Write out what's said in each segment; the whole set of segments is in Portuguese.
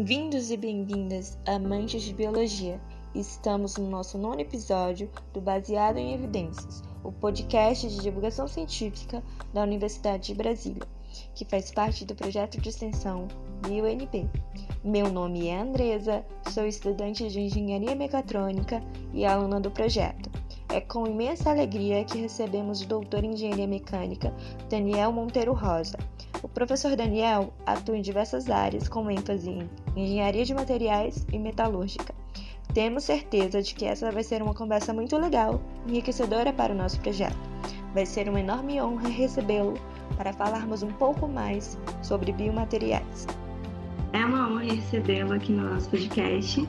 Bem-vindos e bem-vindas, amantes de biologia. Estamos no nosso 9º episódio do Baseado em Evidências, o podcast de divulgação científica da Universidade de Brasília, que faz parte do projeto de extensão BioNB. Meu nome é Andresa, sou estudante de Engenharia Mecatrônica e aluna do projeto. É com imensa alegria que recebemos o doutor em Engenharia Mecânica, Daniel Monteiro Rosa. O professor Daniel atua em diversas áreas, com ênfase em engenharia de materiais e metalúrgica. Temos certeza de que essa vai ser uma conversa muito legal e enriquecedora para o nosso projeto. Vai ser uma enorme honra recebê-lo para falarmos um pouco mais sobre biomateriais. É uma honra recebê-lo aqui no nosso podcast.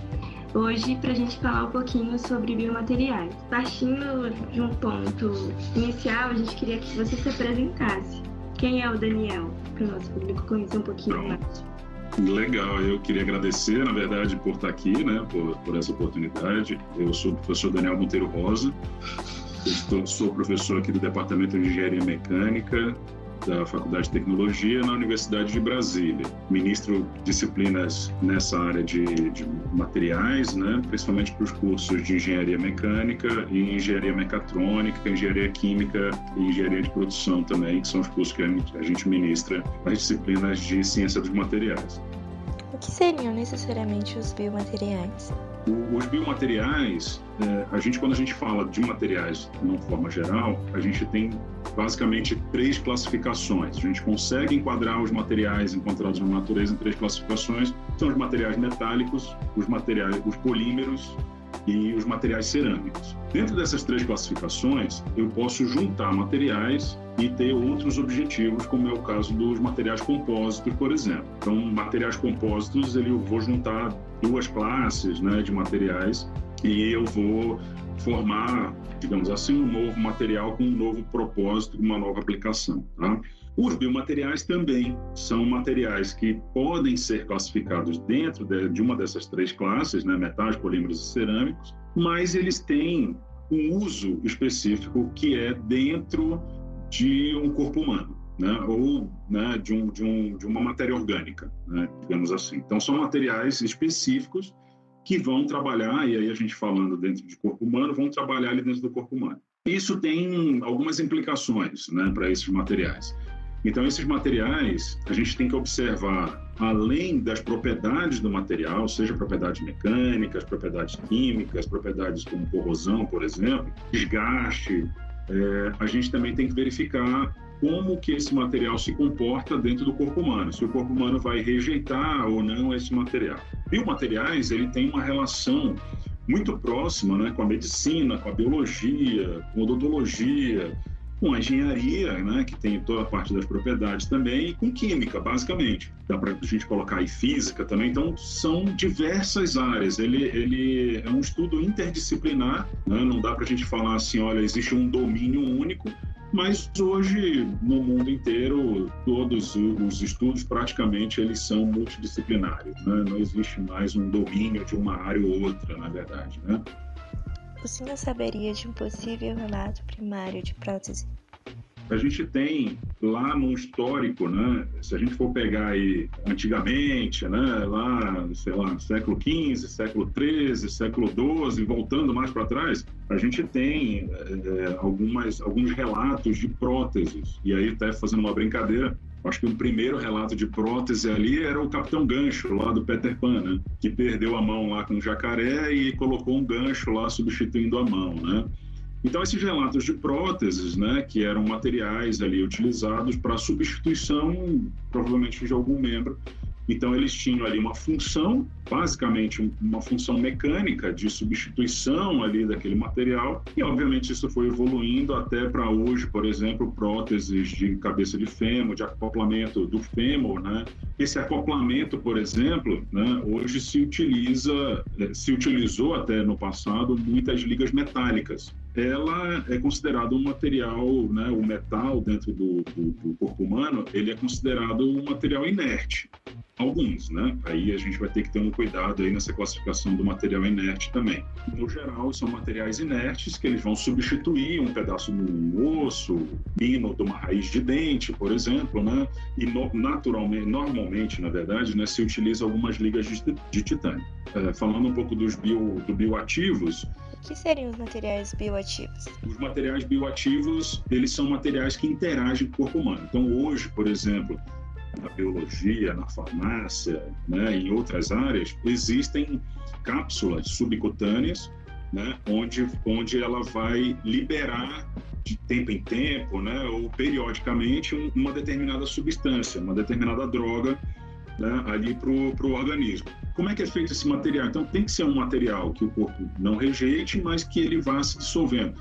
Hoje, para a gente falar um pouquinho sobre biomateriais. Partindo de um ponto inicial, a gente queria que você se apresentasse. Quem é o Daniel? Para o nosso público conhecer um pouquinho mais. Legal, eu queria agradecer, na verdade, por estar aqui, por essa oportunidade. Eu sou o professor Daniel Monteiro Rosa, sou professor aqui do Departamento de Engenharia Mecânica da Faculdade de Tecnologia na Universidade de Brasília. Ministro disciplinas nessa área de materiais, principalmente para os cursos de Engenharia Mecânica e Engenharia Mecatrônica, Engenharia Química e Engenharia de Produção também, que são os cursos que a gente ministra nas disciplinas de Ciência dos Materiais. O que seriam necessariamente os biomateriais? Os biomateriais, quando a gente fala de materiais de uma forma geral, a gente tem basicamente 3 classificações. A gente consegue enquadrar os materiais encontrados na natureza em 3 classificações. São os materiais metálicos, os polímeros e os materiais cerâmicos. Dentro dessas 3 classificações, eu posso juntar materiais e ter outros objetivos, como é o caso dos materiais compósitos, por exemplo. Então, materiais compósitos, eu vou juntar 2 classes de materiais e eu vou formar, digamos assim, um novo material com um novo propósito, uma nova aplicação. Tá? Os biomateriais também são materiais que podem ser classificados dentro de uma dessas 3 classes, metais, polímeros e cerâmicos, mas eles têm um uso específico que é dentro de um corpo humano, ou de uma matéria orgânica, digamos assim. Então, são materiais específicos que vão trabalhar, e aí a gente falando dentro de corpo humano, vão trabalhar ali dentro do corpo humano. Isso tem algumas implicações para esses materiais. Então, esses materiais, a gente tem que observar, além das propriedades do material, seja propriedades mecânicas, propriedades químicas, propriedades como corrosão, por exemplo, desgaste, a gente também tem que verificar como que esse material se comporta dentro do corpo humano, se o corpo humano vai rejeitar ou não esse material. Biomateriais, ele tem uma relação muito próxima com a medicina, com a biologia, com a odontologia, com a engenharia, que tem toda a parte das propriedades também, e com química, basicamente. Dá para a gente colocar aí física também. Então, são diversas áreas. Ele é um estudo interdisciplinar, não dá para a gente falar assim, olha, existe um domínio único, mas hoje, no mundo inteiro, todos os estudos, praticamente, eles são multidisciplinares. Não existe mais um domínio de uma área ou outra, na verdade. O senhor saberia de um possível relato primário de prótese? A gente tem lá no histórico, se a gente for pegar aí antigamente, lá, sei lá, século XV, século XIII, século XII, voltando mais para trás, a gente tem alguns relatos de próteses. E aí, até fazendo uma brincadeira, acho que o primeiro relato de prótese ali era o Capitão Gancho, lá do Peter Pan, que perdeu a mão lá com um jacaré e colocou um gancho lá substituindo a mão, Então, esses relatos de próteses, que eram materiais ali utilizados para substituição, provavelmente, de algum membro. Então, eles tinham ali uma função, basicamente uma função mecânica de substituição ali daquele material. E, obviamente, isso foi evoluindo até para hoje, por exemplo, próteses de cabeça de fêmur, de acoplamento do fêmur, Esse acoplamento, por exemplo, hoje se utilizou até no passado muitas ligas metálicas. Ela é considerada um material, o metal dentro do corpo humano, ele é considerado um material inerte. alguns, né? Aí a gente vai ter que ter um cuidado aí nessa classificação do material inerte também. No geral, são materiais inertes que eles vão substituir um pedaço de um osso, pino de uma raiz de dente, por exemplo, né? E normalmente, na verdade, né, se utiliza algumas ligas de titânio. Falando um pouco dos bioativos. O que seriam os materiais bioativos? Os materiais bioativos, eles são materiais que interagem com o corpo humano. Então, hoje, por exemplo, na biologia, na farmácia, né, em outras áreas, existem cápsulas subcutâneas, né, onde ela vai liberar de tempo em tempo, né, ou periodicamente, uma determinada substância, uma determinada droga, né, ali para o organismo. Como é que é feito esse material? Então, tem que ser um material que o corpo não rejeite, mas que ele vá se dissolvendo.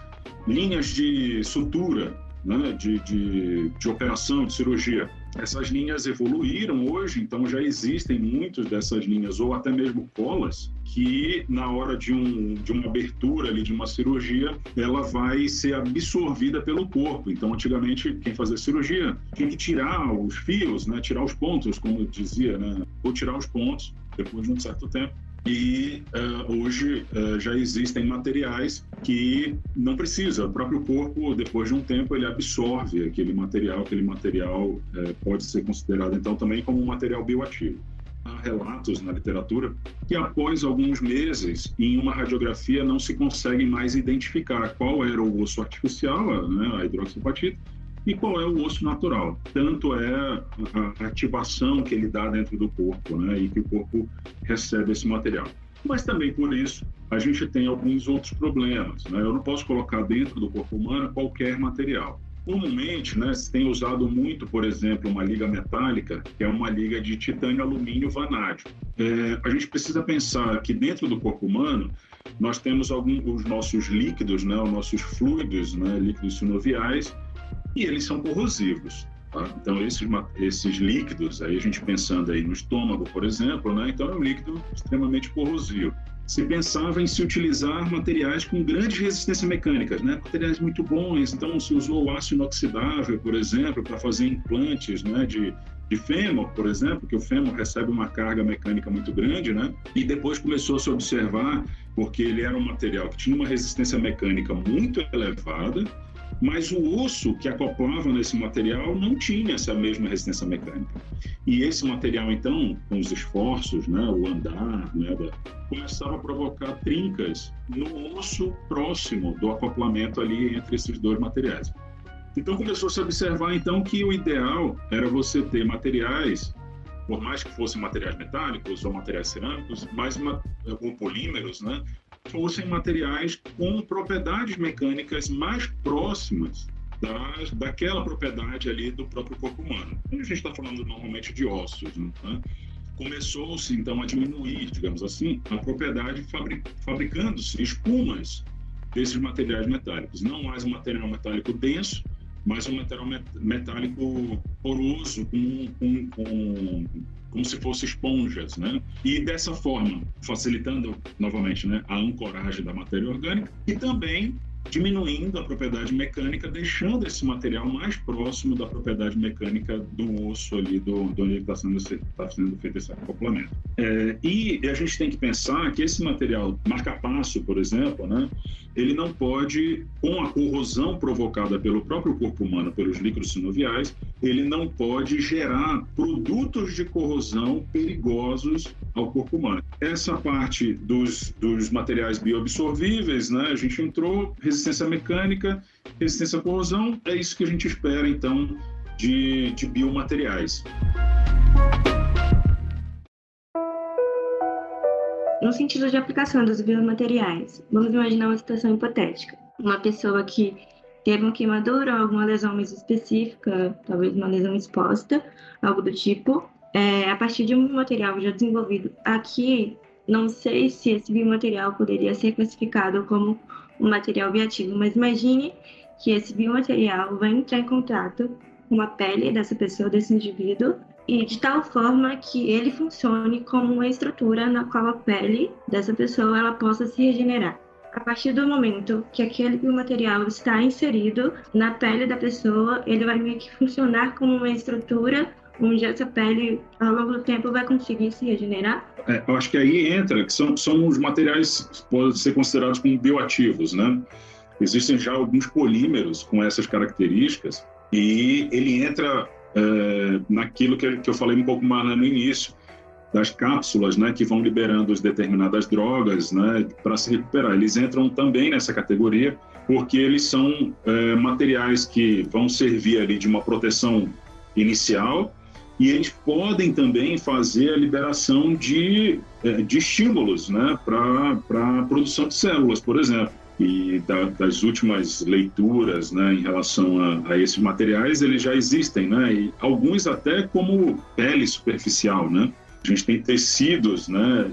Linhas de sutura, né, de operação, de cirurgia. Essas linhas evoluíram hoje, então já existem muitas dessas linhas, ou até mesmo colas, que na hora de uma abertura ali, de uma cirurgia, ela vai ser absorvida pelo corpo. Então, antigamente, quem fazia cirurgia tinha que tirar os fios, né, tirar os pontos, como eu dizia, né, ou tirar os pontos depois de um certo tempo. E hoje já existem materiais que não precisa. O próprio corpo, depois de um tempo, ele absorve aquele material pode ser considerado, então, também como um material bioativo. Há relatos na literatura que após alguns meses, em uma radiografia, não se consegue mais identificar qual era o osso artificial, né, a hidroxiapatita, e qual é o osso natural. Tanto é a ativação que ele dá dentro do corpo, né, e que o corpo recebe esse material. Mas também por isso a gente tem alguns outros problemas, né? Eu não posso colocar dentro do corpo humano qualquer material. Comumente, né, se tem usado muito, por exemplo, uma liga metálica, que é uma liga de titânio, alumínio, vanádio. A gente precisa pensar que dentro do corpo humano nós temos os nossos líquidos, né, os nossos fluidos, né, líquidos sinoviais, e eles são corrosivos. Tá? Então, esses líquidos, aí a gente pensando aí no estômago, por exemplo, né? Então é um líquido extremamente corrosivo. Se pensava em se utilizar materiais com grande resistência mecânica, né? Materiais muito bons. Então, se usou o aço inoxidável, por exemplo, para fazer implantes, né, de fêmur, por exemplo, que o fêmur recebe uma carga mecânica muito grande, né? E depois começou a se observar, porque ele era um material que tinha uma resistência mecânica muito elevada, mas o osso que acoplava nesse material não tinha essa mesma resistência mecânica. E esse material, então, com os esforços, né, o andar, né, começava a provocar trincas no osso próximo do acoplamento ali entre esses dois materiais. Então, começou a se observar, então, que o ideal era você ter materiais, por mais que fossem materiais metálicos ou materiais cerâmicos, ou polímeros, né, fossem materiais com propriedades mecânicas mais próximas daquela propriedade ali do próprio corpo humano. A gente está falando normalmente de ossos, né? Começou-se, então, a diminuir, digamos assim, a propriedade fabricando-se espumas desses materiais metálicos. Não mais um material metálico denso, mas um material metálico poroso, como se fossem esponjas, né? E dessa forma, facilitando novamente, né, a ancoragem da matéria orgânica e também diminuindo a propriedade mecânica, deixando esse material mais próximo da propriedade mecânica do osso ali, onde está sendo feito esse acoplamento. E a gente tem que pensar que esse material marca-passo, por exemplo, né, ele não pode, com a corrosão provocada pelo próprio corpo humano, pelos líquidos sinoviais, ele não pode gerar produtos de corrosão perigosos ao corpo humano. Essa parte dos materiais bioabsorvíveis, né, a gente entrou, resistência mecânica, resistência à corrosão, é isso que a gente espera, então, de biomateriais. No sentido de aplicação dos biomateriais, vamos imaginar uma situação hipotética. Uma pessoa que teve uma queimadura ou alguma lesão mais específica, talvez uma lesão exposta, algo do tipo, a partir de um material já desenvolvido aqui, não sei se esse biomaterial poderia ser classificado como um material bioativo, mas imagine que esse biomaterial vai entrar em contato com a pele dessa pessoa, desse indivíduo, e de tal forma que ele funcione como uma estrutura na qual a pele dessa pessoa ela possa se regenerar. A partir do momento que aquele biomaterial está inserido na pele da pessoa, ele vai meio que funcionar como uma estrutura onde essa pele, ao longo do tempo, vai conseguir se regenerar? Eu acho que aí entra, que são os materiais que podem ser considerados como bioativos, né? Existem já alguns polímeros com essas características e ele entra naquilo que eu falei um pouco mais no início, das cápsulas, né, que vão liberando as determinadas drogas, né, para se recuperar. Eles entram também nessa categoria porque eles são materiais que vão servir ali de uma proteção inicial e eles podem também fazer a liberação de estímulos, né, para a produção de células, por exemplo. E das últimas leituras, né, em relação a esses materiais, eles já existem, né, e alguns até como pele superficial, né? A gente tem tecidos, né,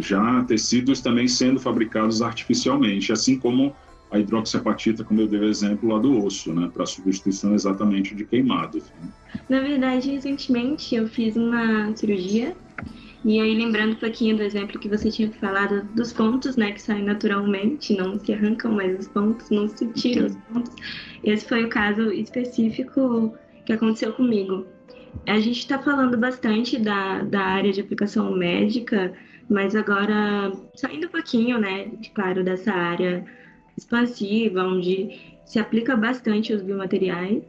já tecidos também sendo fabricados artificialmente, assim como a hidroxiapatita, como eu dei o exemplo lá do osso, né, para substituição exatamente de queimados. Né? Na verdade, recentemente eu fiz uma cirurgia, e aí lembrando um pouquinho do exemplo que você tinha falado dos pontos, né, que saem naturalmente, não se arrancam, mas os pontos, não se tiram os pontos. Esse foi o caso específico que aconteceu comigo. A gente está falando bastante da área de aplicação médica, mas agora saindo um pouquinho, né, claro, dessa área expansiva, onde se aplica bastante os biomateriais.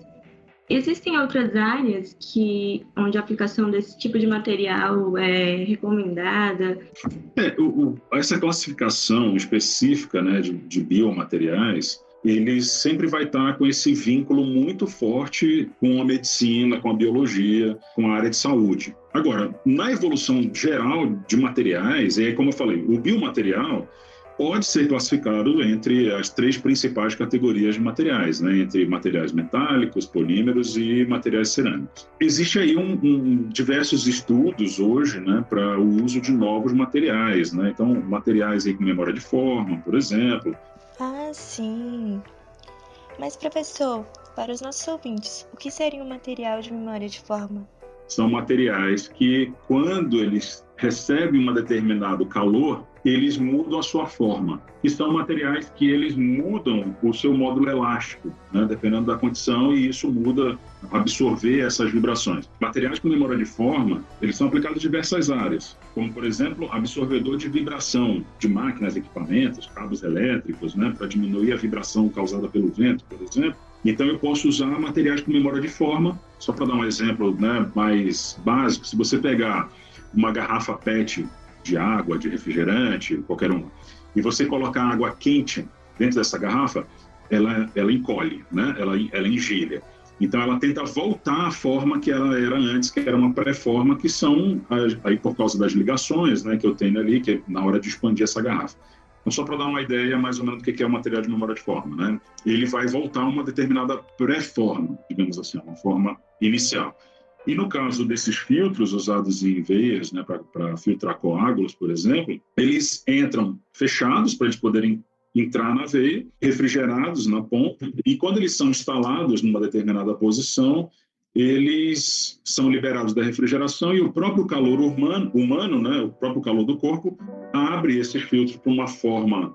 Existem outras áreas onde a aplicação desse tipo de material é recomendada? Essa classificação específica, né, de biomateriais, ele sempre vai estar com esse vínculo muito forte com a medicina, com a biologia, com a área de saúde. Agora, na evolução geral de materiais, como eu falei, o biomaterial pode ser classificado entre as 3 principais categorias de materiais, né? Entre materiais metálicos, polímeros e materiais cerâmicos. Existe aí diversos estudos hoje, né, para o uso de novos materiais, né? Então, materiais aí com memória de forma, por exemplo. Ah, sim. Mas, professor, para os nossos ouvintes, o que seria um material de memória de forma? São materiais que, quando eles recebem um determinado calor, eles mudam a sua forma. E são materiais que eles mudam o seu módulo elástico, né, dependendo da condição, e isso muda, absorver essas vibrações. Materiais com memória de forma, eles são aplicados em diversas áreas, como, por exemplo, absorvedor de vibração de máquinas, equipamentos, cabos elétricos, né, para diminuir a vibração causada pelo vento, por exemplo. Então, eu posso usar materiais com memória de forma, só para dar um exemplo, né, mais básico. Se você pegar uma garrafa PET de água, de refrigerante, qualquer uma, e você colocar água quente dentro dessa garrafa, ela encolhe, né? ela engilha. Então, ela tenta voltar à forma que ela era antes, que era uma pré-forma, que são, aí por causa das ligações, né, que eu tenho ali, que é na hora de expandir essa garrafa. Então, só para dar uma ideia mais ou menos do que é o material de memória de forma, né? Ele vai voltar a uma determinada pré-forma, digamos assim, uma forma inicial. E no caso desses filtros usados em veias, né, para filtrar coágulos, por exemplo, eles entram fechados para eles poderem entrar na veia, refrigerados na ponta, e quando eles são instalados numa determinada posição, eles são liberados da refrigeração e o próprio calor humano, né, o próprio calor do corpo, abre esses filtros para uma forma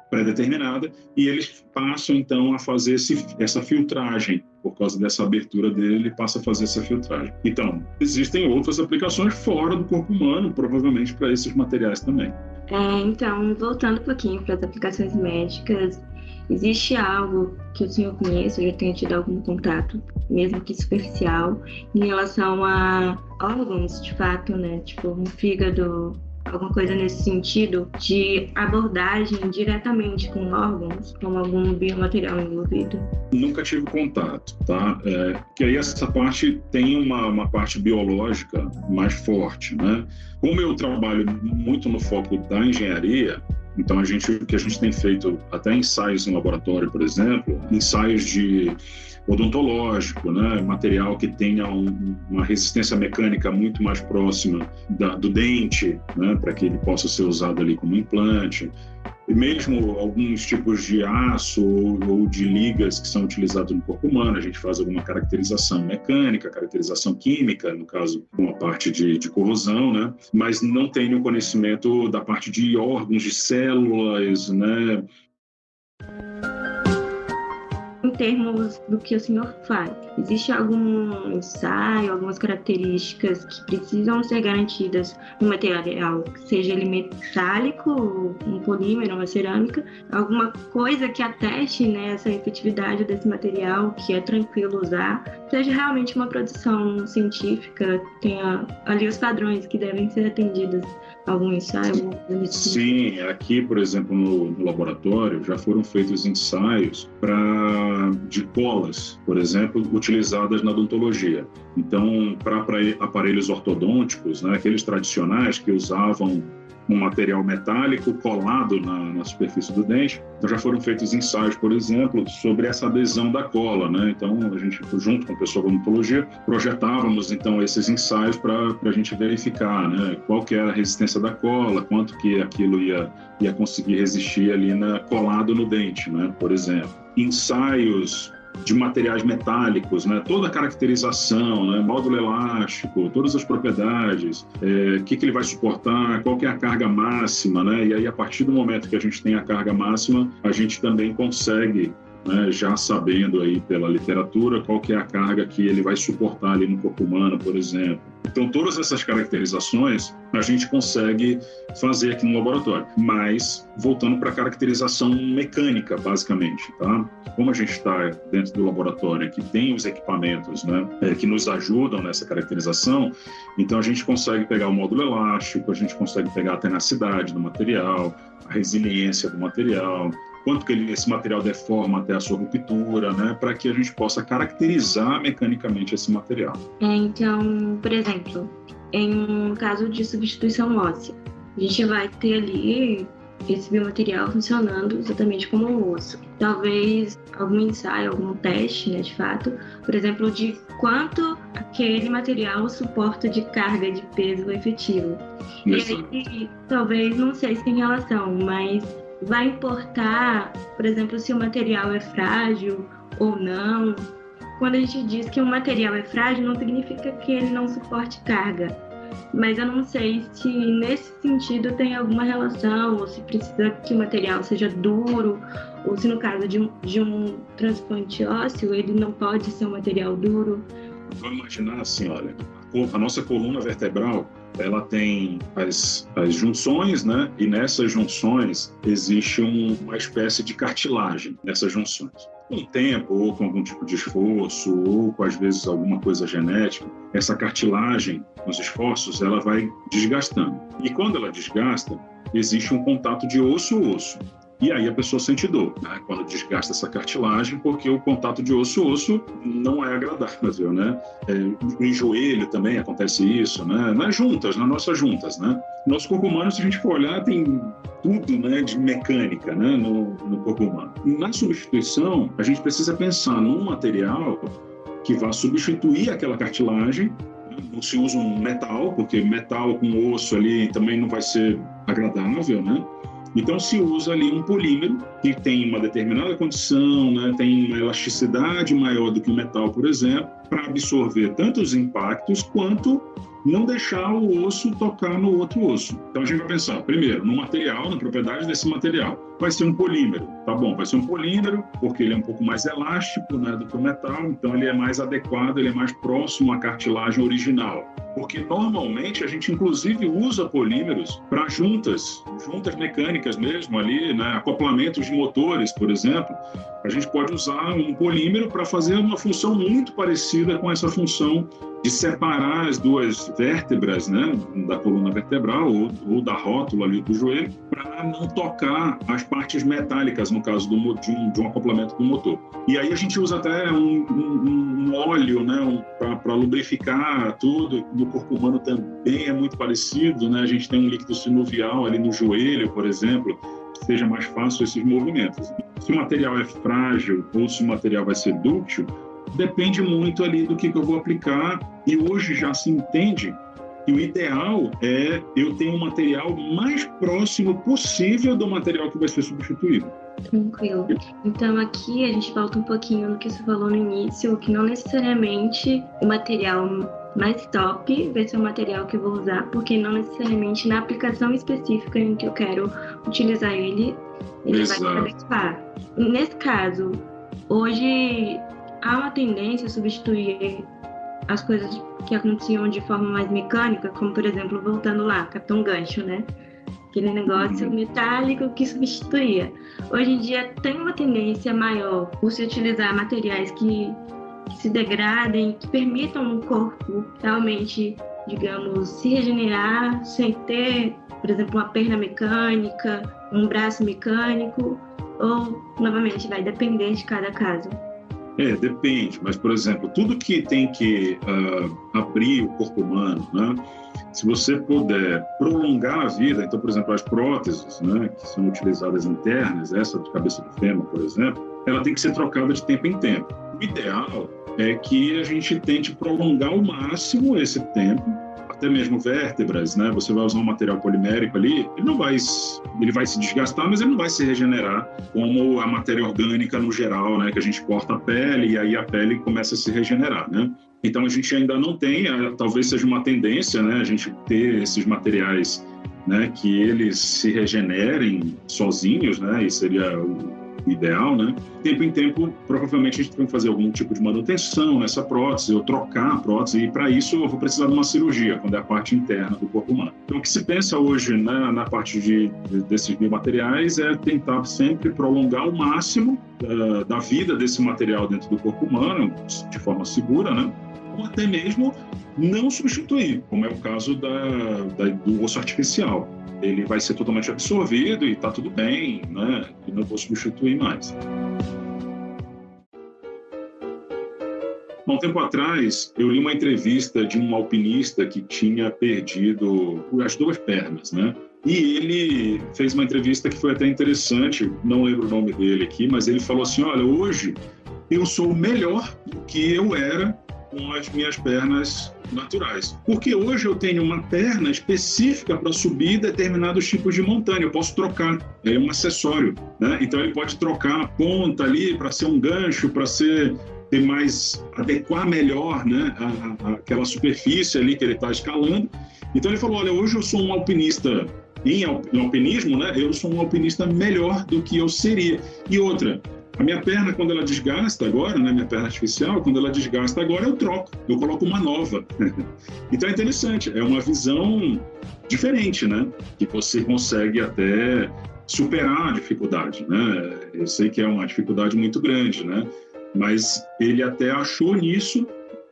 pré-determinada e eles passam, então, a fazer essa filtragem. Por causa dessa abertura dele, ele passa a fazer essa filtragem. Então, existem outras aplicações fora do corpo humano, provavelmente para esses materiais também. Então, voltando um pouquinho para as aplicações médicas, existe algo que o senhor conhece, ou já tenha tido algum contato, mesmo que superficial, em relação a órgãos, de fato, né? Tipo, um fígado, alguma coisa nesse sentido, de abordagem diretamente com órgãos, com algum biomaterial envolvido? Nunca tive contato, tá? Que aí essa parte tem uma parte biológica mais forte, né? Como eu trabalho muito no foco da engenharia, então o que a gente tem feito até ensaios em laboratório, por exemplo, ensaios de odontológico, né? Material que tenha uma resistência mecânica muito mais próxima do dente, né? Para que ele possa ser usado ali como implante. E mesmo alguns tipos de aço ou de ligas que são utilizados no corpo humano, a gente faz alguma caracterização mecânica, caracterização química, no caso, com a parte de corrosão, né? Mas não tenho conhecimento da parte de órgãos, de células, né? termos do que o senhor faz, existe algum ensaio, algumas características que precisam ser garantidas no material, seja ele metálico, um polímero, uma cerâmica, alguma coisa que ateste, né, essa efetividade desse material, que é tranquilo usar, seja realmente uma produção científica, tenha ali os padrões que devem ser atendidos? Algum ensaio? Sim, aqui, por exemplo, no laboratório, já foram feitos ensaios de colas, por exemplo, utilizadas na odontologia. Então, para aparelhos ortodônticos, né, aqueles tradicionais que usavam um material metálico colado na superfície do dente. Então, já foram feitos ensaios, por exemplo, sobre essa adesão da cola, né? Então, a gente, junto com o pessoal da odontologia, projetávamos, então, esses ensaios para a gente verificar, né? Qual que era a resistência da cola, quanto que aquilo ia conseguir resistir ali colado no dente, né? Por exemplo. Ensaios de materiais metálicos, né? Toda a caracterização, né? Módulo elástico, todas as propriedades, que ele vai suportar, qual que é a carga máxima, né? E aí, a partir do momento que a gente tem a carga máxima, a gente também consegue, né, já sabendo aí pela literatura qual que é a carga que ele vai suportar ali no corpo humano, por exemplo. Então, todas essas caracterizações a gente consegue fazer aqui no laboratório, mas voltando para a caracterização mecânica, basicamente, tá? Como a gente está dentro do laboratório que tem os equipamentos, né, que nos ajudam nessa caracterização, então a gente consegue pegar o módulo elástico, a gente consegue pegar a tenacidade do material, a resiliência do material, quanto que esse material deforma até a sua ruptura, né, para que a gente possa caracterizar mecanicamente esse material. Então, por exemplo, em um caso de substituição óssea, a gente vai ter ali esse biomaterial funcionando exatamente como um osso. Talvez algum ensaio, algum teste, né, de fato, por exemplo, de quanto aquele material suporta de carga de peso efetivo. Isso. E aí, talvez, não sei se tem relação, mas vai importar, por exemplo, se o material é frágil ou não. Quando a gente diz que um material é frágil, não significa que ele não suporte carga. Mas eu não sei se nesse sentido tem alguma relação, ou se precisa que o material seja duro, ou se no caso de um transplante ósseo, ele não pode ser um material duro. Vamos imaginar assim, olha, a nossa coluna vertebral, ela tem as junções, né? E nessas junções existe uma espécie de cartilagem nessas junções. Com o tempo, ou com algum tipo de esforço, ou com, às vezes, alguma coisa genética, essa cartilagem, nos esforços, ela vai desgastando. E quando ela desgasta, existe um contato de osso-osso. E aí a pessoa sente dor, né? Quando desgasta essa cartilagem, porque o contato de osso-osso não é agradável, né? No joelho também acontece isso, né? Nas nossas juntas, né? Nosso corpo humano, se a gente for olhar, tem tudo, né, de mecânica, né, no corpo humano. Na substituição, a gente precisa pensar num material que vá substituir aquela cartilagem. Não se usa um metal, porque metal com osso ali também não vai ser agradável, né? Então, se usa ali um polímero que tem uma determinada condição, né, tem uma elasticidade maior do que o metal, por exemplo, para absorver tanto os impactos quanto não deixar o osso tocar no outro osso. Então, a gente vai pensar, primeiro, no material, na propriedade desse material. Vai ser um polímero, tá bom? Vai ser um polímero, porque ele é um pouco mais elástico, né, do que o metal, então ele é mais adequado, ele é mais próximo à cartilagem original. Porque normalmente a gente inclusive usa polímeros para juntas mecânicas mesmo ali, né? Acoplamentos de motores, por exemplo. A gente pode usar um polímero para fazer uma função muito parecida com essa função de separar as duas vértebras, né, da coluna vertebral ou da rótula ali do joelho, para não tocar as partes metálicas, no caso de um acoplamento do motor. E aí a gente usa até um óleo, né, para lubrificar tudo. No corpo humano também é muito parecido, né? A gente tem um líquido sinovial ali no joelho, por exemplo, que seja mais fácil esses movimentos. Se o material é frágil ou se o material vai ser dúctil, depende muito ali do que eu vou aplicar, e hoje já se entende que o ideal é eu ter um material mais próximo possível do material que vai ser substituído. Tranquilo. Então aqui a gente volta um pouquinho no que você falou no início, que não necessariamente o material mais top vai ser o material que eu vou usar, porque não necessariamente na aplicação específica em que eu quero utilizar ele vai se adequar. Nesse caso, Hoje há uma tendência a substituir as coisas que aconteciam de forma mais mecânica, como, por exemplo, voltando lá, Capitão Gancho, né? Aquele negócio metálico que substituía. Hoje em dia tem uma tendência maior por se utilizar materiais que se degradem, que permitam o corpo realmente, digamos, se regenerar sem ter, por exemplo, uma perna mecânica, um braço mecânico, ou, novamente, vai depender de cada caso. Depende, mas, por exemplo, tudo que tem que abrir o corpo humano, né? Se você puder prolongar a vida, então, por exemplo, as próteses, né, que são utilizadas internas, essa de cabeça de fêmur, por exemplo, ela tem que ser trocada de tempo em tempo. O ideal é que a gente tente prolongar ao máximo esse tempo, até mesmo vértebras, né? Você vai usar um material polimérico ali, ele vai se desgastar, mas ele não vai se regenerar como a matéria orgânica no geral, né? Que a gente corta a pele e aí a pele começa a se regenerar, né? Então a gente ainda não tem, talvez seja uma tendência, né? A gente ter esses materiais, né? Que eles se regenerem sozinhos, né? E seria o ideal, né? Tempo em tempo, provavelmente a gente tem que fazer algum tipo de manutenção nessa prótese, ou trocar a prótese, e para isso eu vou precisar de uma cirurgia, quando é a parte interna do corpo humano. Então, o que se pensa hoje, né, na parte desses biomateriais é tentar sempre prolongar ao máximo da vida desse material dentro do corpo humano, de forma segura, né? Ou até mesmo não substituir, como é o caso do osso artificial. Ele vai ser totalmente absorvido e está tudo bem, né? E não vou substituir mais. Há um tempo atrás, eu li uma entrevista de um alpinista que tinha perdido as 2 pernas, né? E ele fez uma entrevista que foi até interessante, não lembro o nome dele aqui, mas ele falou assim, olha, hoje eu sou melhor do que eu era com as minhas pernas naturais. Porque hoje eu tenho uma perna específica para subir determinados tipos de montanha. Eu posso trocar, é um acessório, né? Então ele pode trocar a ponta ali para ser um gancho, para adequar melhor, né, aquela superfície ali que ele está escalando. Então ele falou, olha, hoje eu sou um alpinista, em alpinismo, né, eu sou um alpinista melhor do que eu seria. E outra, a minha perna, quando ela desgasta agora, né, minha perna artificial, quando ela desgasta agora, eu troco, eu coloco uma nova. Então é interessante, é uma visão diferente, né, que você consegue até superar a dificuldade, né. Eu sei que é uma dificuldade muito grande, né, mas ele até achou nisso,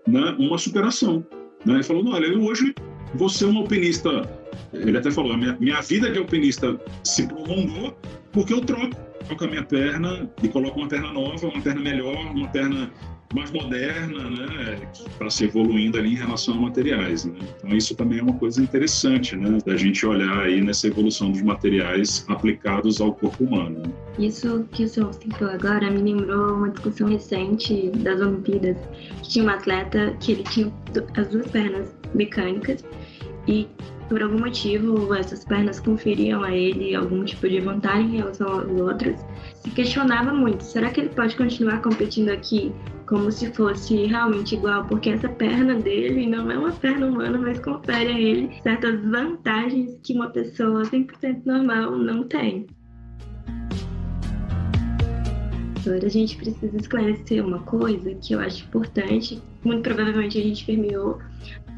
né, uma superação, né. Ele falou, olha, eu hoje vou ser um alpinista, ele até falou, minha vida de alpinista se prolongou porque eu troco a minha perna e coloco uma perna nova, uma perna melhor, uma perna mais moderna, né, para se evoluindo ali em relação a materiais, né? Então isso também é uma coisa interessante, né, da gente olhar aí nessa evolução dos materiais aplicados ao corpo humano, né? Isso que o senhor citou agora me lembrou uma discussão recente das Olimpíadas, que tinha um atleta que ele tinha as 2 pernas mecânicas e por algum motivo essas pernas conferiam a ele algum tipo de vantagem em relação às outras. Se questionava muito, será que ele pode continuar competindo aqui como se fosse realmente igual? Porque essa perna dele não é uma perna humana, mas confere a ele certas vantagens que uma pessoa 100% normal não tem. Agora a gente precisa esclarecer uma coisa que eu acho importante, muito provavelmente a gente permeou,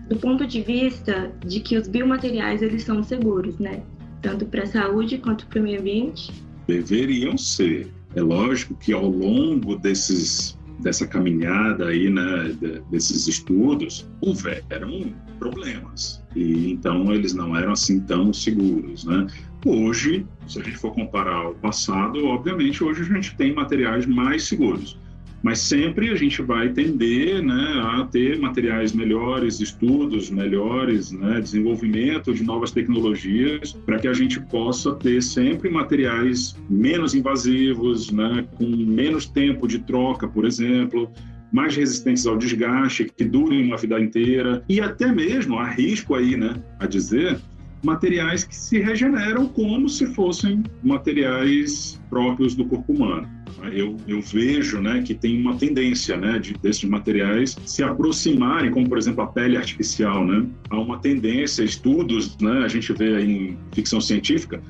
do ponto de vista de que os biomateriais eles são seguros, né? Tanto para a saúde quanto para o meio ambiente. Deveriam ser. É lógico que ao longo dessa caminhada aí, né, desses estudos, houveram problemas. E então eles não eram assim tão seguros, né? Hoje, se a gente for comparar ao passado, obviamente hoje a gente tem materiais mais seguros. Mas sempre a gente vai tender, né, a ter materiais melhores, estudos melhores, né, desenvolvimento de novas tecnologias, para que a gente possa ter sempre materiais menos invasivos, né, com menos tempo de troca, por exemplo, mais resistentes ao desgaste, que durem uma vida inteira, e até mesmo, arrisco aí, né, a dizer, materiais que se regeneram como se fossem materiais próprios do corpo humano. Eu vejo, né, que tem uma tendência, né, desses materiais se aproximarem, como por exemplo a pele artificial, né? Há uma tendência, estudos, né, a gente vê aí em ficção científica,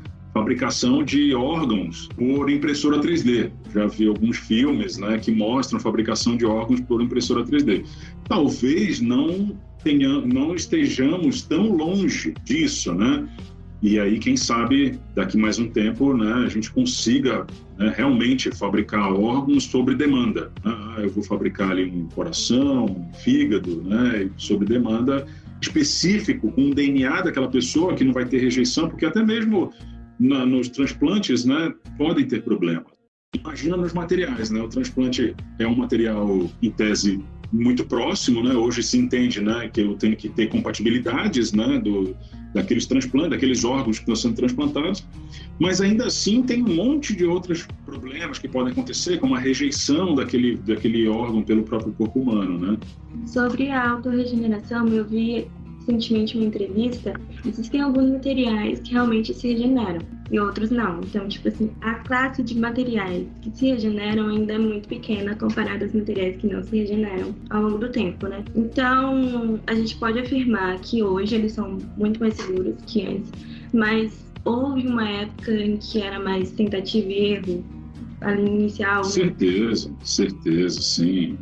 fabricação de órgãos por impressora 3D. Já vi alguns filmes, né, que mostram fabricação de órgãos por impressora 3D. Talvez não estejamos tão longe disso, né? E aí, quem sabe, daqui mais um tempo, né, a gente consiga, né, realmente fabricar órgãos sobre demanda. Eu vou fabricar ali um coração, um fígado, né, sobre demanda específico, com o DNA daquela pessoa, que não vai ter rejeição, porque até mesmo nos transplantes, né, podem ter problemas. Imagina nos materiais, né? O transplante é um material, em tese, muito próximo, né? Hoje se entende, né, que eu tenho que ter compatibilidades, né, daqueles transplantes, daqueles órgãos que estão sendo transplantados, mas ainda assim tem um monte de outros problemas que podem acontecer, como a rejeição daquele órgão pelo próprio corpo humano, né? Sobre a autorregeneração, eu vi recentemente uma entrevista, existem alguns materiais que realmente se regeneram e outros não. Então, tipo assim, a classe de materiais que se regeneram ainda é muito pequena comparada aos materiais que não se regeneram ao longo do tempo, né? Então, a gente pode afirmar que hoje eles são muito mais seguros que antes, mas houve uma época em que era mais tentativa e erro ali inicial. Certeza, sim.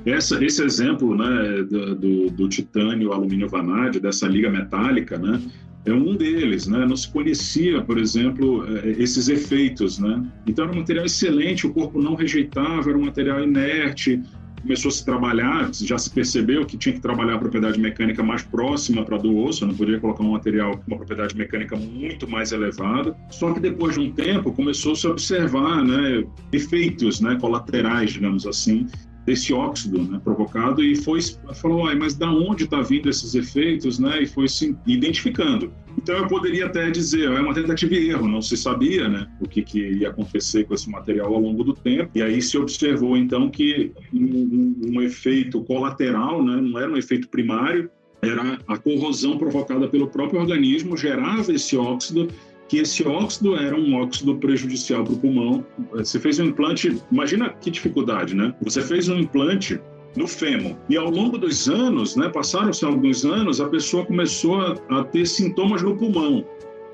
Esse exemplo, né, do titânio, alumínio vanádio, dessa liga metálica, né, é um deles, né? Não se conhecia, por exemplo, esses efeitos, né? Então era um material excelente, o corpo não rejeitava, era um material inerte. Começou a se trabalhar, já se percebeu que tinha que trabalhar a propriedade mecânica mais próxima para do osso, não poderia colocar um material com uma propriedade mecânica muito mais elevada. Só que depois de um tempo começou-se a observar, né, efeitos, né, colaterais, digamos assim, desse óxido, né, provocado, e falou, mas da onde está vindo esses efeitos, né, e foi se identificando. Então eu poderia até dizer, é uma tentativa e erro, não se sabia, né, o que ia acontecer com esse material ao longo do tempo, e aí se observou então que um efeito colateral, né, não era um efeito primário, era a corrosão provocada pelo próprio organismo, gerava esse óxido, que esse óxido era um óxido prejudicial para o pulmão. Você fez um implante, imagina que dificuldade, né? Você fez um implante no fêmur e ao longo dos anos, né, passaram-se alguns anos, a pessoa começou a ter sintomas no pulmão.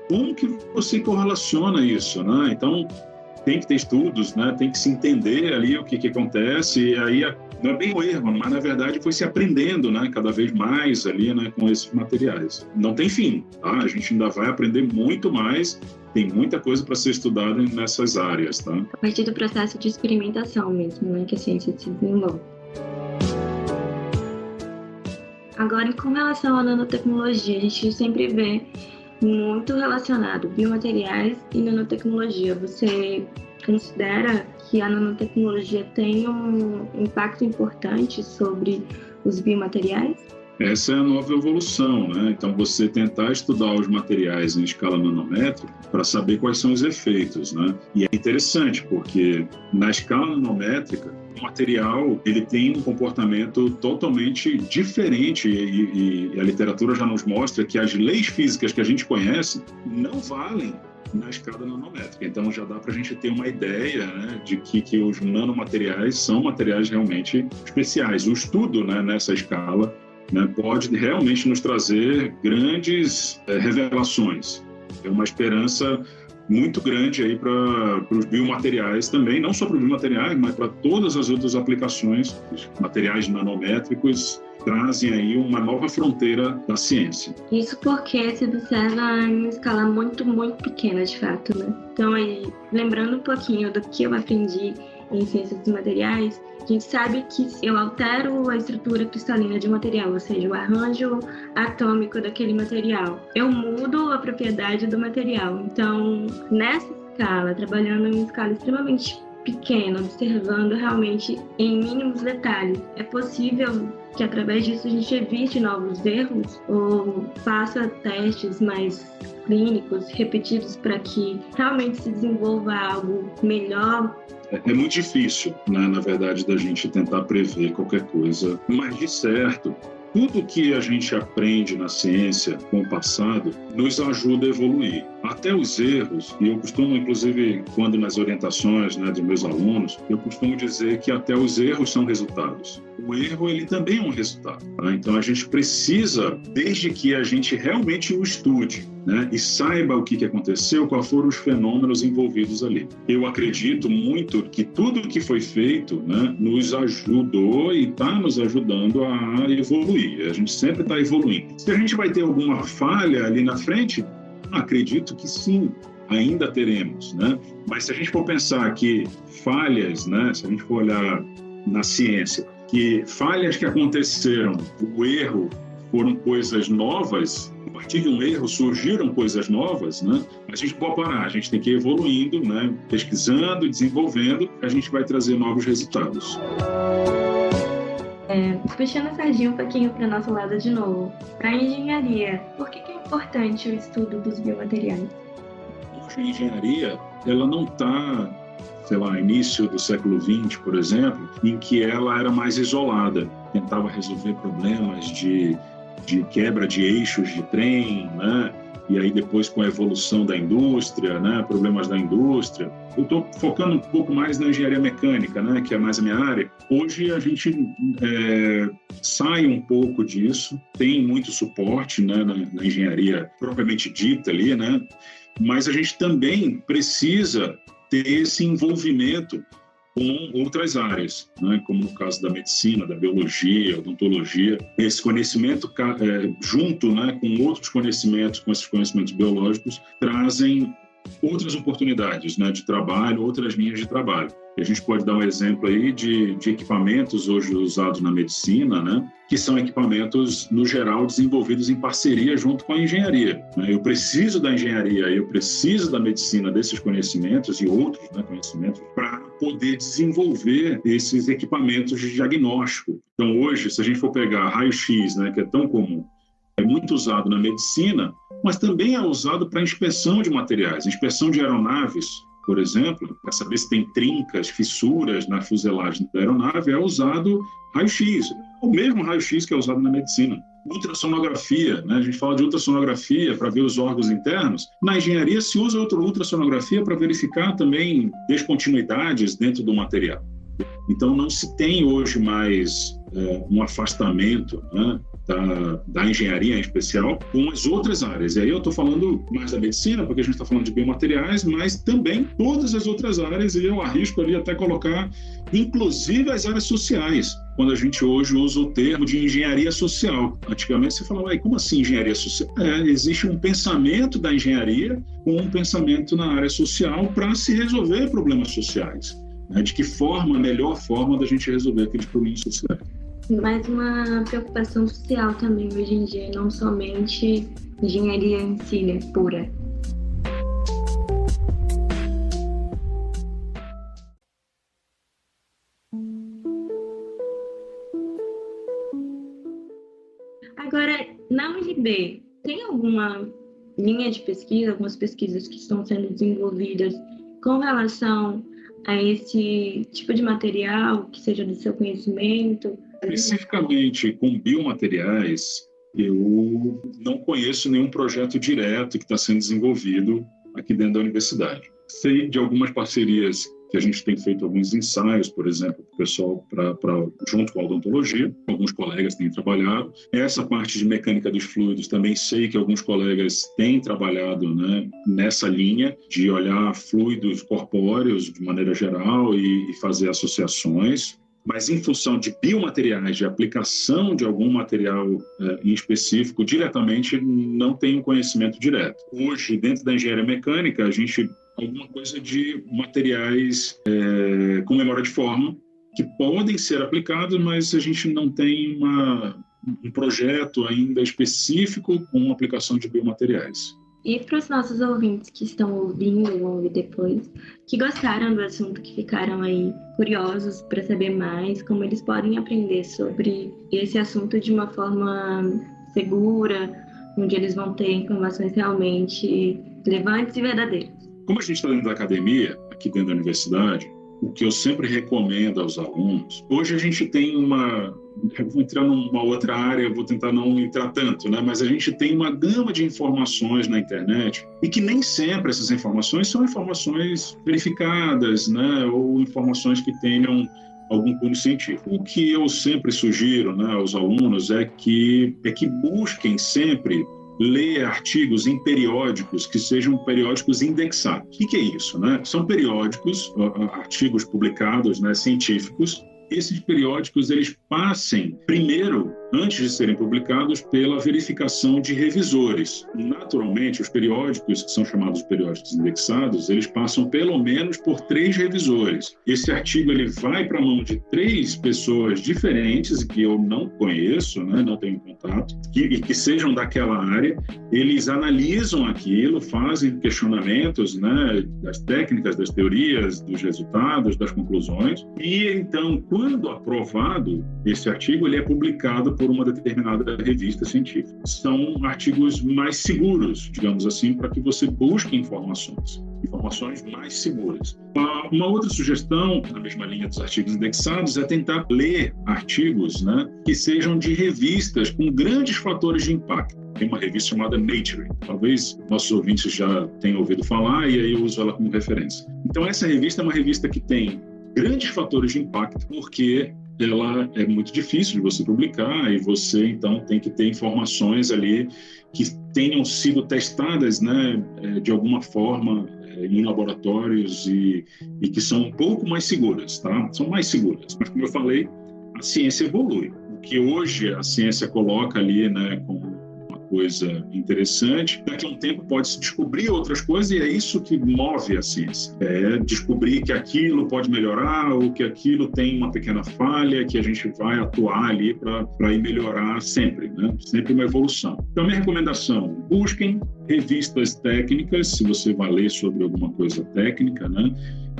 Como que você correlaciona isso, né? Então, tem que ter estudos, né? Tem que se entender ali o que acontece, e aí não é bem o erro, mas na verdade foi se aprendendo, né, cada vez mais ali, né, com esses materiais. Não tem fim, tá? A gente ainda vai aprender muito mais, tem muita coisa para ser estudada nessas áreas, tá? A partir do processo de experimentação mesmo, né, que a ciência se desenvolve. Agora, com relação à nanotecnologia, a gente sempre vê muito relacionado biomateriais e nanotecnologia. Você considera que a nanotecnologia tem um impacto importante sobre os biomateriais? Essa é a nova evolução, né? Então, você tentar estudar os materiais em escala nanométrica para saber quais são os efeitos, né? E é interessante, porque na escala nanométrica, o material ele tem um comportamento totalmente diferente e a literatura já nos mostra que as leis físicas que a gente conhece não valem na escala nanométrica. Então já dá para a gente ter uma ideia, né, de que os nanomateriais são materiais realmente especiais. O estudo, né, nessa escala, né, pode realmente nos trazer grandes revelações. É uma esperança muito grande aí para os biomateriais também, não só para os biomateriais, mas para todas as outras aplicações. Os materiais nanométricos trazem aí uma nova fronteira da ciência. Isso porque se observa em escala muito, muito pequena, de fato, né? Então, aí, lembrando um pouquinho do que eu aprendi em ciências dos materiais, a gente sabe que eu altero a estrutura cristalina de um material, ou seja, o arranjo atômico daquele material. Eu mudo a propriedade do material. Então, nessa escala, trabalhando em uma escala extremamente pequena, observando realmente em mínimos detalhes, é possível que através disso a gente evite novos erros ou faça testes mais clínicos, repetidos, para que realmente se desenvolva algo melhor. É muito difícil, né, na verdade, da gente tentar prever qualquer coisa, mas de certo, tudo que a gente aprende na ciência com o passado nos ajuda a evoluir. Até os erros, e eu costumo, inclusive, quando nas orientações, né, de meus alunos, eu costumo dizer que até os erros são resultados. O erro, ele também é um resultado, tá? Então, a gente precisa, desde que a gente realmente o estude, né, e saiba o que aconteceu, quais foram os fenômenos envolvidos ali. Eu acredito muito que tudo que foi feito, né, nos ajudou e está nos ajudando a evoluir. A gente sempre está evoluindo. Se a gente vai ter alguma falha ali na frente, acredito que sim, ainda teremos, né? Mas se a gente for pensar que falhas, né, se a gente for olhar na ciência, que falhas que aconteceram, o erro foram coisas novas, a partir de um erro surgiram coisas novas, né? A gente pode parar, a gente tem que ir evoluindo, né? Pesquisando, desenvolvendo, a gente vai trazer novos resultados. Puxando a sardinha um pouquinho para o nosso lado de novo, para a engenharia, por que é importante o estudo dos biomateriais? Hoje a engenharia, ela não está, sei lá, início do século XX, por exemplo, em que ela era mais isolada, tentava resolver problemas de quebra de eixos de trem, né? E aí depois com a evolução da indústria, né? Problemas da indústria. Eu estou focando um pouco mais na engenharia mecânica, né? Que é mais a minha área. Hoje a gente sai um pouco disso, tem muito suporte, né? na engenharia propriamente dita ali, né? Mas a gente também precisa ter esse envolvimento com outras áreas, né? Como no caso da medicina, da biologia, odontologia. Esse conhecimento, junto, né, com outros conhecimentos, com esses conhecimentos biológicos, trazem outras oportunidades, né, de trabalho, outras linhas de trabalho. E a gente pode dar um exemplo aí de equipamentos hoje usados na medicina, né, que são equipamentos, no geral, desenvolvidos em parceria junto com a engenharia, né? Eu preciso da engenharia, eu preciso da medicina, desses conhecimentos e outros, né, conhecimentos, para poder desenvolver esses equipamentos de diagnóstico. Então, hoje, se a gente for pegar raio-x, né, que é tão comum, é muito usado na medicina, mas também é usado para inspeção de materiais, inspeção de aeronaves, por exemplo, para saber se tem trincas, fissuras na fuselagem da aeronave, é usado raio-x, o mesmo raio-x que é usado na medicina. Ultrassonografia, né? A gente fala de ultrassonografia para ver os órgãos internos. Na engenharia se usa ultrassonografia para verificar também descontinuidades dentro do material. Então não se tem hoje mais um afastamento, né, da engenharia em especial com as outras áreas. E aí eu estou falando mais da medicina, porque a gente está falando de biomateriais, mas também todas as outras áreas, e eu arrisco ali até colocar, inclusive as áreas sociais, quando a gente hoje usa o termo de engenharia social. Antigamente você falava, como assim engenharia social? Existe um pensamento da engenharia com um pensamento na área social para se resolver problemas sociais. Né? De que forma, a melhor forma da gente resolver aqueles problemas sociais. Mais uma preocupação social também hoje em dia, não somente engenharia em si, né, pura. Agora, na UNB, tem alguma linha de pesquisa, algumas pesquisas que estão sendo desenvolvidas com relação a esse tipo de material, que seja do seu conhecimento? Especificamente com biomateriais, eu não conheço nenhum projeto direto que está sendo desenvolvido aqui dentro da universidade. Sei de algumas parcerias que a gente tem feito alguns ensaios, por exemplo, para o pessoal, junto com a odontologia, alguns colegas têm trabalhado. Essa parte de mecânica dos fluidos também sei que alguns colegas têm trabalhado, né, nessa linha de olhar fluidos corpóreos de maneira geral e fazer associações. Mas em função de biomateriais, de aplicação de algum material em específico, diretamente não tenho conhecimento direto. Hoje, dentro da engenharia mecânica, a gente alguma coisa de materiais com memória de forma que podem ser aplicados, mas a gente não tem um projeto ainda específico com aplicação de biomateriais. E para os nossos ouvintes que estão ouvindo ou vão ouvir depois, que gostaram do assunto, que ficaram aí curiosos para saber mais, como eles podem aprender sobre esse assunto de uma forma segura, onde eles vão ter informações realmente relevantes e verdadeiras. Como a gente está dentro da academia, aqui dentro da universidade, o que eu sempre recomendo aos alunos, hoje a gente tem eu vou entrar numa outra área, vou tentar não entrar tanto, né? Mas a gente tem uma gama de informações na internet e que nem sempre essas informações são informações verificadas, né? Ou informações que tenham algum cunho científico. O que eu sempre sugiro, né, aos alunos é que busquem sempre ler artigos em periódicos que sejam periódicos indexados. O que é isso, né? São periódicos, artigos publicados, né, científicos. Esses periódicos, eles passem primeiro, antes de serem publicados, pela verificação de revisores. Naturalmente, os periódicos, que são chamados periódicos indexados, eles passam pelo menos por 3 revisores. Esse artigo ele vai para a mão de 3 pessoas diferentes, que eu não conheço, né, não tenho contato, e que sejam daquela área. Eles analisam aquilo, fazem questionamentos, né, das técnicas, das teorias, dos resultados, das conclusões, e então, quando aprovado, esse artigo ele é publicado por uma determinada revista científica. São artigos mais seguros, digamos assim, para que você busque informações mais seguras. Uma outra sugestão, na mesma linha dos artigos indexados, é tentar ler artigos, né, que sejam de revistas com grandes fatores de impacto. Tem uma revista chamada Nature. Talvez nossos ouvintes já tenham ouvido falar, e aí eu uso ela como referência. Então, essa revista é uma revista que tem grandes fatores de impacto, porque ela é muito difícil de você publicar e você, então, tem que ter informações ali que tenham sido testadas, né, de alguma forma em laboratórios e que são um pouco mais seguras, tá? São mais seguras. Mas, como eu falei, a ciência evolui. O que hoje a ciência coloca ali, né, como coisa interessante, daqui a um tempo pode-se descobrir outras coisas e é isso que move a ciência. É descobrir que aquilo pode melhorar ou que aquilo tem uma pequena falha que a gente vai atuar ali para ir melhorar sempre, né? Sempre uma evolução. Então, minha recomendação, busquem revistas técnicas, se você vai ler sobre alguma coisa técnica, né?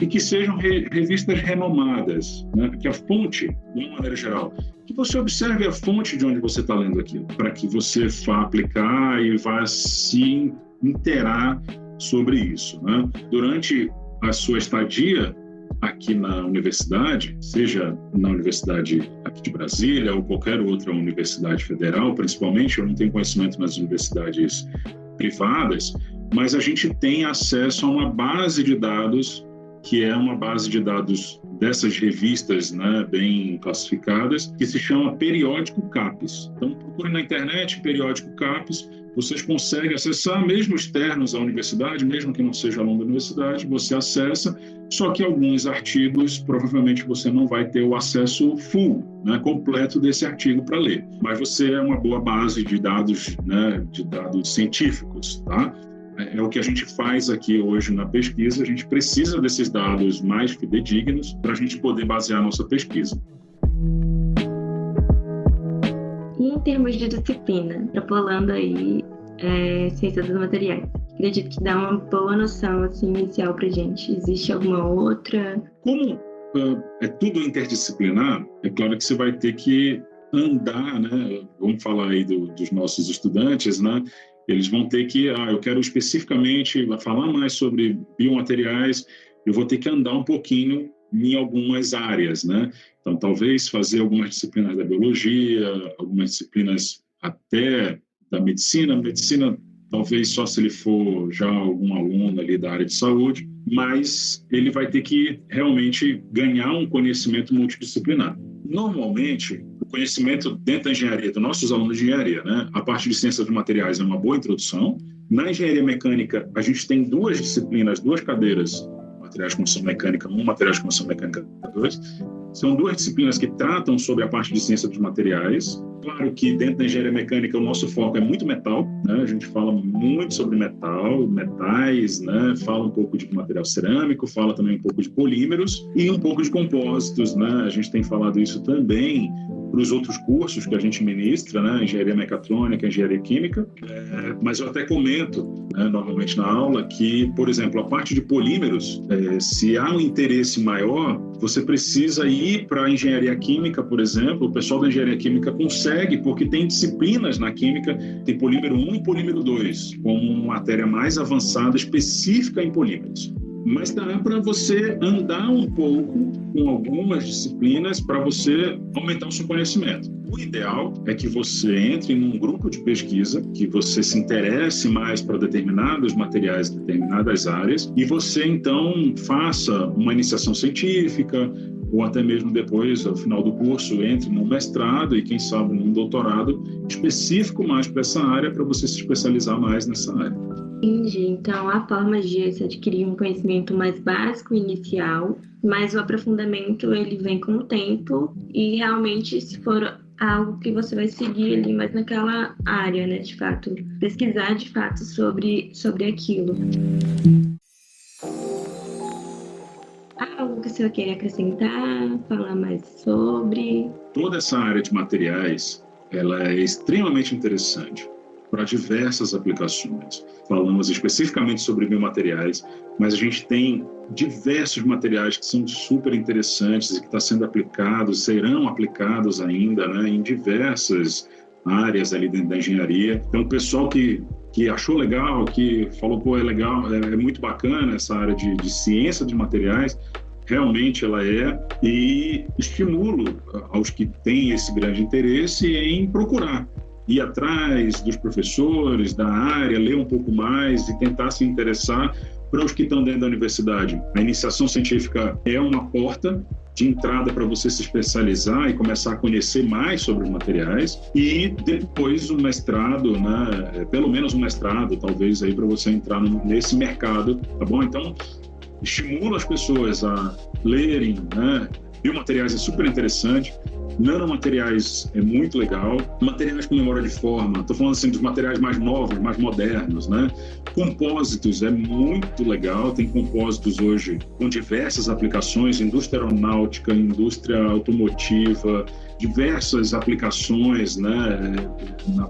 E que sejam revistas renomadas, né? Que a fonte, de uma maneira geral, que você observe a fonte de onde você está lendo aquilo, para que você vá aplicar e vá se inteirar sobre isso, né? Durante a sua estadia aqui na universidade, seja na universidade aqui de Brasília ou qualquer outra universidade federal, principalmente, eu não tenho conhecimento nas universidades privadas, mas a gente tem acesso a uma base de dados que é uma base de dados dessas revistas, né, bem classificadas, que se chama Periódico CAPES. Então, procure na internet Periódico CAPES, vocês conseguem acessar, mesmo externos à universidade, mesmo que não seja aluno da universidade, você acessa, só que alguns artigos, provavelmente você não vai ter o acesso full, né, completo desse artigo para ler. Mas você é uma boa base de dados, né, de dados científicos, tá? É o que a gente faz aqui hoje na pesquisa, a gente precisa desses dados mais fidedignos para a gente poder basear a nossa pesquisa. E em termos de disciplina, extrapolando aí ciência dos materiais, acredito que dá uma boa noção assim, inicial para a gente. Existe alguma outra? Como é tudo interdisciplinar, é claro que você vai ter que andar, né? Vamos falar aí dos nossos estudantes, né? Eles vão ter que, eu quero especificamente falar mais sobre biomateriais, eu vou ter que andar um pouquinho em algumas áreas, né? Então, talvez fazer algumas disciplinas da biologia, algumas disciplinas até da medicina. Medicina, talvez só se ele for já algum aluno ali da área de saúde, mas ele vai ter que realmente ganhar um conhecimento multidisciplinar. Normalmente, o conhecimento dentro da engenharia, dos nossos alunos de engenharia, né? A parte de ciência dos materiais é uma boa introdução. Na engenharia mecânica, a gente tem 2 disciplinas, 2 cadeiras, materiais de construção mecânica 1, materiais de construção mecânica 2. São 2 disciplinas que tratam sobre a parte de ciência dos materiais. Claro que dentro da engenharia mecânica o nosso foco é muito metal, né? A gente fala muito sobre metal, metais, né? Fala um pouco de material cerâmico, fala também um pouco de polímeros e um pouco de compósitos, né? A gente tem falado isso também para os outros cursos que a gente ministra, né? Engenharia mecatrônica, engenharia química, mas eu até comento, né, normalmente na aula que, por exemplo, a parte de polímeros, se há um interesse maior, você precisa ir para a engenharia química, por exemplo. O pessoal da engenharia química consegue, porque tem disciplinas na química, tem polímero 1 e polímero 2, como matéria mais avançada específica em polímeros. Mas dá para você andar um pouco com algumas disciplinas para você aumentar o seu conhecimento. O ideal é que você entre num grupo de pesquisa, que você se interesse mais para determinados materiais, determinadas áreas, e você, então, faça uma iniciação científica, ou até mesmo depois, ao final do curso, entre num mestrado e, quem sabe, num doutorado específico mais para essa área, para você se especializar mais nessa área. Entendi. Então, há formas de se adquirir um conhecimento mais básico, inicial, mas o aprofundamento ele vem com o tempo e realmente, se for algo que você vai seguir ali mais naquela área, né, de fato, pesquisar de fato sobre aquilo. Há algo que o senhor queira acrescentar, falar mais sobre? Toda essa área de materiais, ela é extremamente interessante para diversas aplicações. Falamos especificamente sobre biomateriais, mas a gente tem diversos materiais que são super interessantes e que estão sendo aplicados, serão aplicados ainda, né, em diversas áreas ali dentro da engenharia. Então, o pessoal que achou legal, que falou, pô, é legal, é muito bacana essa área de ciência de materiais, realmente ela é, e estimulo aos que têm esse grande interesse em procurar, ir atrás dos professores da área, ler um pouco mais e tentar se interessar para os que estão dentro da universidade. A iniciação científica é uma porta de entrada para você se especializar e começar a conhecer mais sobre os materiais, e depois o mestrado, né, pelo menos um mestrado, talvez, aí para você entrar nesse mercado, tá bom? Então, estimulo as pessoas a lerem, né? Biomateriais é super interessante, nanomateriais é muito legal, materiais com memória de forma, estou falando assim dos materiais mais novos, mais modernos, né? Compósitos é muito legal, tem compósitos hoje com diversas aplicações, indústria aeronáutica, indústria automotiva, diversas aplicações, né?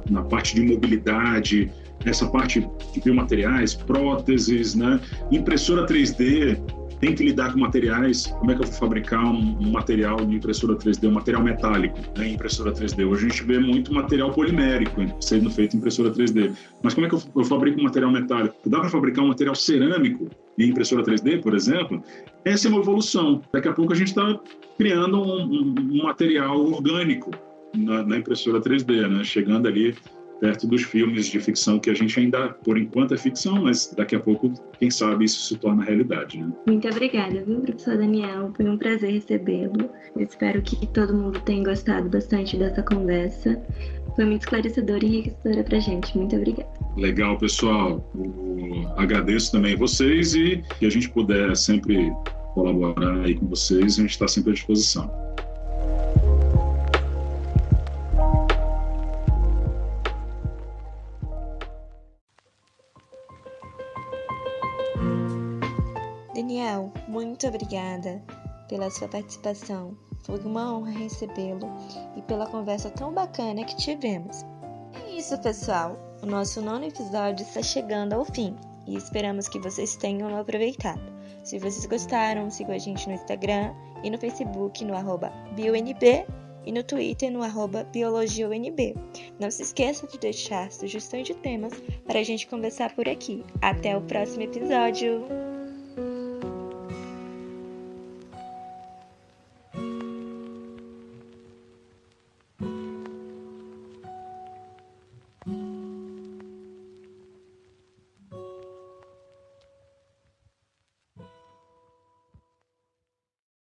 Na parte de mobilidade, essa parte de biomateriais, próteses, né? Impressora 3D, tem que lidar com materiais. Como é que eu vou fabricar um material de impressora 3D, um material metálico, né, em impressora 3D? Hoje a gente vê muito material polimérico sendo feito em impressora 3D. Mas como é que eu fabrico um material metálico? Dá para fabricar um material cerâmico em impressora 3D, por exemplo? Essa é uma evolução. Daqui a pouco a gente está criando um material orgânico na impressora 3D, né? Chegando ali perto dos filmes de ficção, que a gente ainda, por enquanto, é ficção, mas daqui a pouco, quem sabe, isso se torna realidade, né? Muito obrigada, viu, professor Daniel? Foi um prazer recebê-lo. Eu espero que todo mundo tenha gostado bastante dessa conversa. Foi muito esclarecedora e enriquecedora pra gente. Muito obrigada. Legal, pessoal. Eu agradeço também vocês, e que a gente puder sempre colaborar aí com vocês, a gente está sempre à disposição. Daniel, muito obrigada pela sua participação. Foi uma honra recebê-lo e pela conversa tão bacana que tivemos. É isso, pessoal. O nosso 9º episódio está chegando ao fim e esperamos que vocês tenham aproveitado. Se vocês gostaram, sigam a gente no Instagram e no Facebook no @biounb e no Twitter no @biologiaunb. Não se esqueça de deixar sugestões de temas para a gente conversar por aqui. Até o próximo episódio!